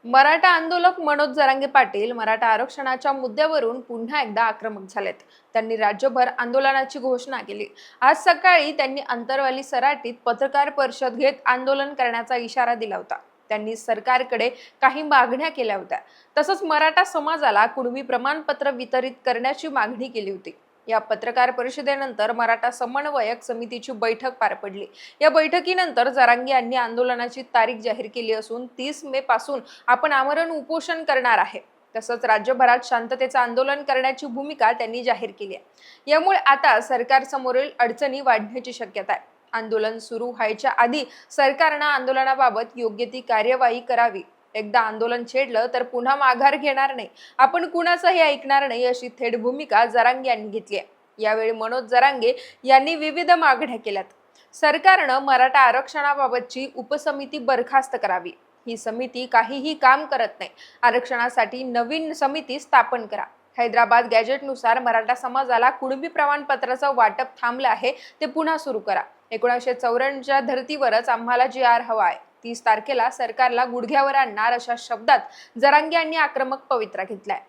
मराठा आंदोलक मनोज जरांगे पाटील मराठा आरक्षणाच्या मुद्द्यावरून पुन्हा एकदा आक्रमक झालेत. त्यांनी राज्यभर आंदोलनाची घोषणा केली. आज सकाळी त्यांनी अंतरवाली सराटीत पत्रकार परिषद घेत आंदोलन करण्याचा इशारा दिला होता. त्यांनी सरकारकडे काही मागण्या केल्या होत्या. तसंच मराठा समाजाला कुणबी प्रमाणपत्र वितरित करण्याची मागणी केली होती. या पत्रकार परिषदेनंतर मराठा समन्वयक समितीची बैठक पार पडली. या बैठकीनंतर जरांगे यांनी आंदोलनाची तारीख जाहीर केली असून 30 मे पासून आपण आमरण उपोषण करणार आहे. तसंच राज्यभरात शांततेचं आंदोलन करण्याची भूमिका त्यांनी जाहीर केली आहे. यामुळे आता सरकारसमोरील अडचणी वाढण्याची शक्यता आहे. आंदोलन सुरू व्हायच्या आधी सरकारनं आंदोलनाबाबत योग्य ती कार्यवाही करावी. एकदा आंदोलन छेडलं तर पुन्हा माघार घेणार नाही, आपण कुणाचंही ऐकणार नाही, अशी थेट भूमिका जरांगे यांनी घेतली आहे. यावेळी मनोज जरांगे यांनी विविध मागण्या केल्यात. सरकारनं मराठा आरक्षणाबाबतची उपसमिती बरखास्त करावी. ही समिती काहीही काम करत नाही. आरक्षणासाठी नवीन समिती स्थापन करा. हैदराबाद गॅजेटनुसार मराठा समाजाला कुणबी प्रमाणपत्राचं वाटप थांबलं आहे, ते पुन्हा सुरू करा. 1994च्या धर्तीवरच आम्हाला जी हवा आहे. 30 तारखेला सरकारला गुडघ्यावर आणणार, अशा शब्दात जरांगे यांनी आक्रमक पवित्रा घेतलाय.